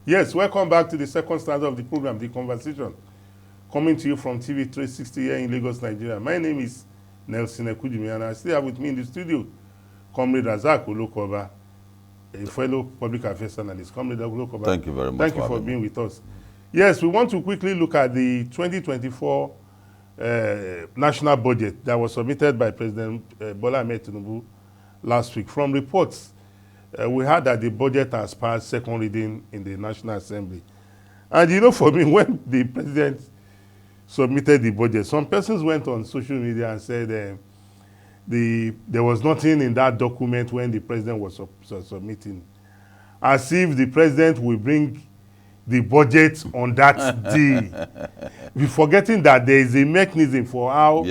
Yes, welcome back to the second stanza of the program, The Conversation, coming to you from TV 360 here in Lagos, Nigeria. My name is Nelson Ekujimi, and I still have with me in the studio Comrade Razak Olokoba, a fellow public affairs analyst. Comrade Olokoba, thank you very much. Thank you for being with us. Yes, we want to quickly look at the 2024 national budget that was submitted by President Bola Ahmed Tinubu last week. From reports, we heard that the budget has passed second reading in the National Assembly. And you know, for me, when the president submitted the budget, some persons went on social media and said there was nothing in that document when the president was submitting, as if the president will bring the budget on that day. We're forgetting that there is a mechanism for how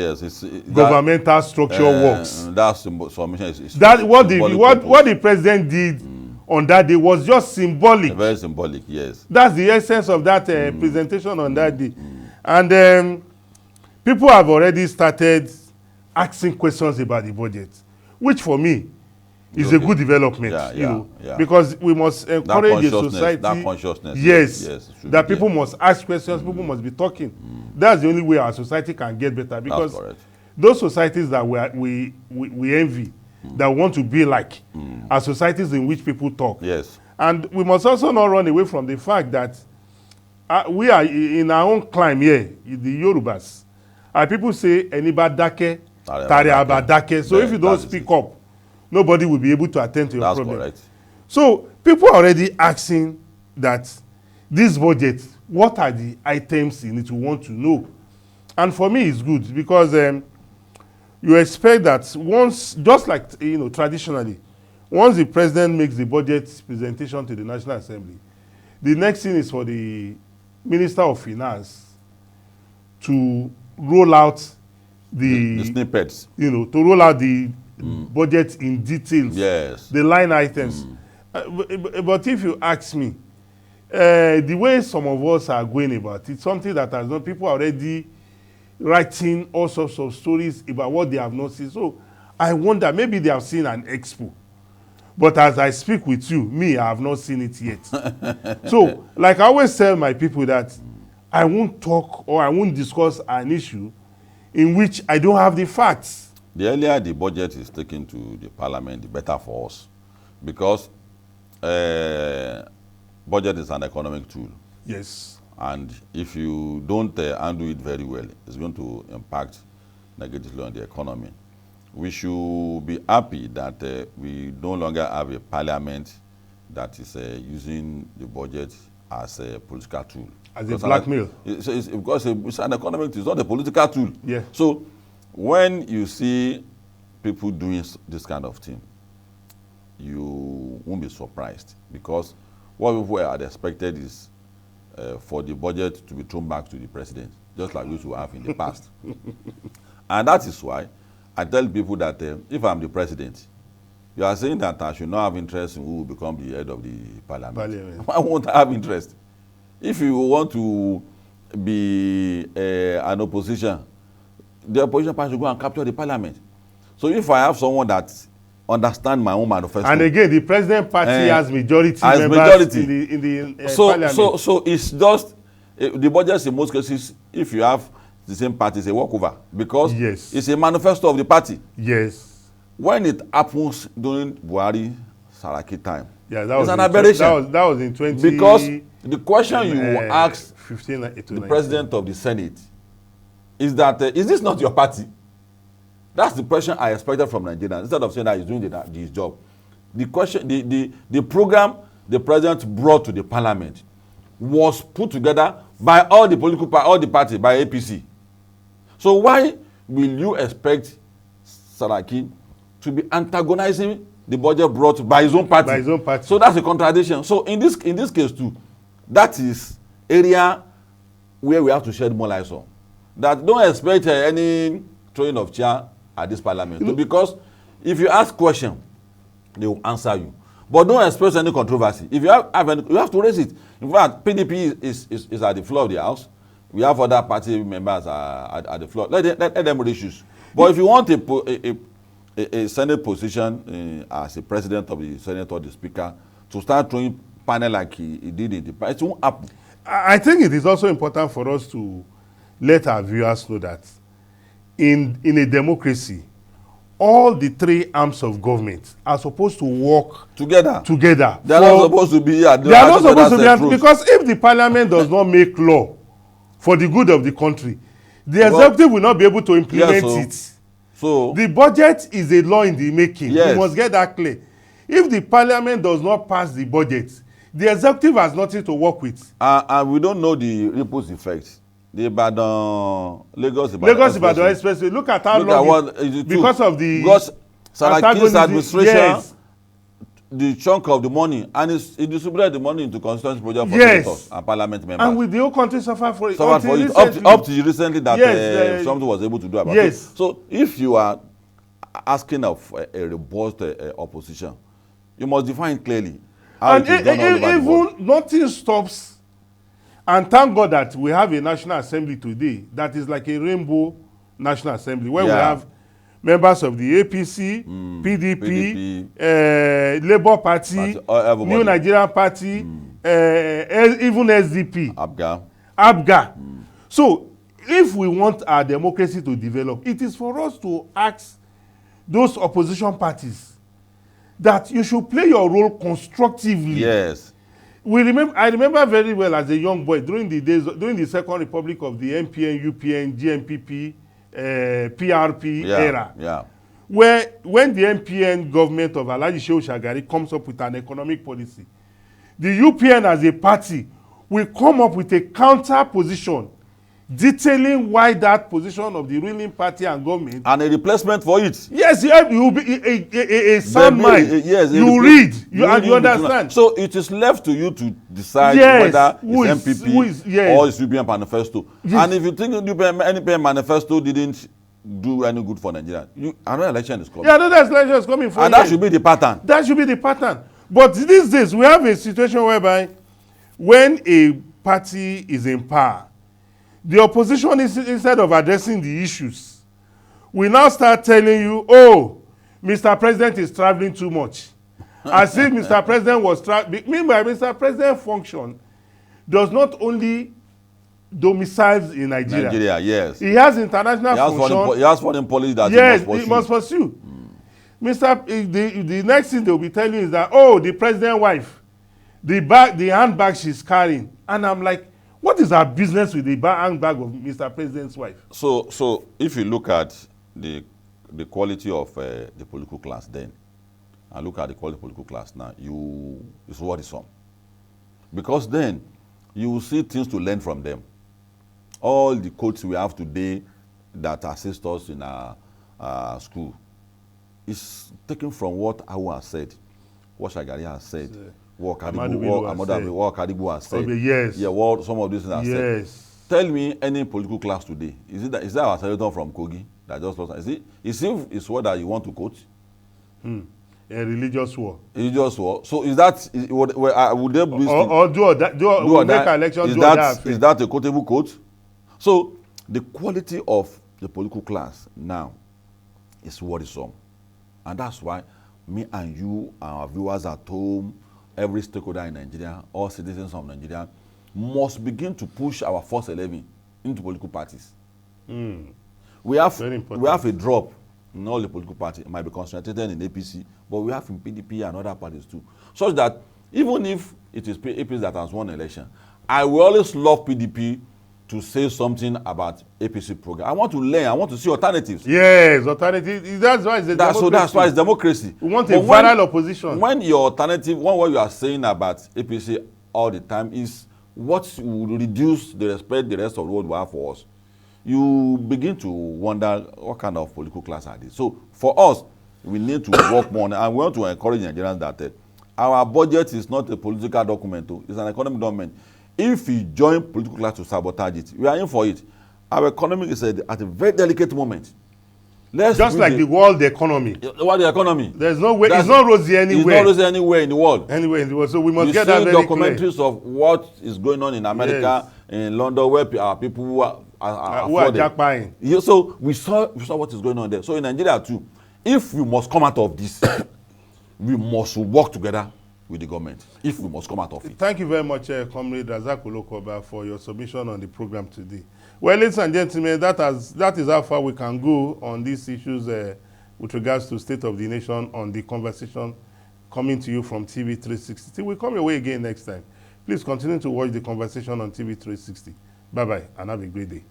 governmental structure works. That's submission. That what the president did on that day was just symbolic. Very symbolic, yes. That's the essence of that presentation on that day. And people have already started asking questions about the budget, which for me is a good development, because we must encourage a society. That consciousness. Yes, that people must ask questions, people must be talking. That's the only way our society can get better, because those societies that we envy, that want to be like, are societies in which people talk. Yes. And we must also not run away from the fact that we are in our own climb here, the Yorubas. People say, "Eniba dake, tare abadake." So if you don't speak up, nobody will be able to attend to your problem. Correct. So people are already asking that this budget, what are the items in it, you want to know. And for me, it's good, because you expect that once, just like traditionally, once the president makes the budget presentation to the National Assembly, the next thing is for the Minister of Finance to roll out the snippets, to roll out the budget in details, the line items. But if you ask me, the way some of us are going about it, something that has not, people are already writing all sorts of stories about what they have not seen. So I wonder, maybe they have seen an expo, but as I speak with you, I have not seen it yet. So, like I always tell my people, that I won't talk or I won't discuss an issue in which I don't have the facts. The earlier the budget is taken to the parliament, the better for us, because budget is an economic tool. Yes. And if you don't handle it very well, it's going to impact negatively on the economy. We should be happy that we no longer have a parliament that is using the budget as a political tool. As a blackmail. Because it's an economic tool, it's not a political tool. Yeah. So when you see people doing this kind of thing, you won't be surprised, because what people had expected is for the budget to be thrown back to the president, just like we used to have in the past. And that is why I tell people that if I'm the president, you are saying that I should not have interest in who will become the head of the parliament. I won't have interest. If you want to be an opposition, the opposition party should go and capture the parliament. So if I have someone that understands my own manifesto, and again the president party has majority members in the parliament. So it's just the budget in most cases, if you have the same party, is a walkover, because it's a manifesto of the party. Yes. When it happens during Buhari Saraki time, it's an aberration. That was in 20. Because the question you will ask the president of the Senate is that, is this not your party? That's the question I expected from Nigerians. Instead of saying that he's doing his job, the question, the program the president brought to the parliament was put together by all the political all the parties, by APC. So why will you expect Saraki to be antagonizing the budget brought by his own party? By his own party. So that's a contradiction. So in this case too, that is area where we have to shed more light on. That don't expect any throwing of chair at this parliament, because if you ask question, they will answer you. But don't express any controversy. If you have any, you have to raise it. In fact, PDP is at the floor of the house. We have other party members at the floor. Let them raise issues. But if you want a Senate position as a president of the Senate or the Speaker to start throwing panel like he did in the past. It won't happen. I think it is also important for us to let our viewers know that in a democracy, all the three arms of government are supposed to work Together. They are not supposed to be at They are not supposed to be because if the parliament does not make law for the good of the country, the executive will not be able to implement it. So the budget is a law in the making. Yes. We must get that clear. If the parliament does not pass the budget, the executive has nothing to work with. And we don't know the ripples effects. The Lagos Ibadan Expressway. Look at how long because of the Saraki's administration, yes. the chunk of the money, and he distributed the money into constituency project for senators and parliament members. And with the whole country suffer for it. Up to recently that something was able to do about it. So if you are asking of a robust opposition, you must define clearly how it is done all over the world. Even nothing stops. And thank God that we have a National Assembly today that is like a rainbow National Assembly where we have members of the APC, PDP, Labour Party, New Nigerian Party, even SDP, ABGA. So if we want our democracy to develop, it is for us to ask those opposition parties that you should play your role constructively. Yes. I remember very well as a young boy during the Second Republic of the MPN, UPN, GMPP, PRP era, where when the MPN government of Alhaji Shehu Shagari comes up with an economic policy, the UPN as a party will come up with a counter position detailing why that position of the ruling party and government and a replacement for it. Yes, you will be a sound mind. Yes, you read and you understand. So it is left to you to decide whether it's MPP or it's UPN manifesto. And if you think NPN manifesto didn't do any good for Nigeria, another election is coming. Yeah, another election is coming for and that should be the pattern. That should be the pattern. But these days we have a situation whereby when a party is in power, the opposition is, instead of addressing the issues, we now start telling you, oh, Mr. President is traveling too much. As if Mr. President was traveling. Meanwhile, Mr. President's function does not only domiciles in Nigeria. Yes. He has international function. He has foreign policy that he must pursue. The next thing they will be telling you is that, oh, the president's wife, the handbag she's carrying. And I'm like, what is our business with the handbag of Mr. President's wife? So if you look at the quality of the political class then, and look at the quality of the political class now, it's worrisome. Because then you will see things to learn from them. All the codes we have today that assist us in our school is taken from what Awu has said, what Shagari has said. What Kadibu has said. Yes. Yeah, what some of these things have said. Tell me any political class today. Is that our senator from Kogi that just lost? Is what that you want to quote? A religious war. Religious war. So is that would they be make election? Is that a quotable quote? So the quality of the political class now is worrisome, and that's why me and you, our viewers at home, every stakeholder in Nigeria, all citizens of Nigeria, must begin to push our first 11 into political parties. We have a drop in all the political parties. It might be concentrated in APC, but we have in PDP and other parties too. Such that even if it is APC that has won election, I will always love PDP to say something about APC program. I want to learn. I want to see alternatives. Yes, alternatives. That's why it's democracy. So that's why it's democracy. We want a viral opposition. When your alternative, what you are saying about APC all the time is what will reduce the respect the rest of the world will have for us, you begin to wonder what kind of political class are they. So for us, we need to work more, and we want to encourage Nigerians that our budget is not a political document. It's an economic document. If we join political class to sabotage it, we are in for it. Our economy is at a very delicate moment. Just like the world economy. The world economy. There's no way. It's not rosy anywhere. It's not rosy anywhere in the world. Anywhere in the world. So we must get that very clear. Documentaries of what is going on in America, in London, where our people who are jackpying. So we saw what is going on there. So in Nigeria too, if we must come out of this, we must work together with the government if we must come out of it. Thank you very much, Comrade Razak Olokoba, for your submission on the program today. Well, ladies and gentlemen, that is how far we can go on these issues with regards to State of the Nation on the conversation coming to you from TV 360. Till we come your way again next time, please continue to watch the conversation on TV 360. Bye-bye, and have a great day.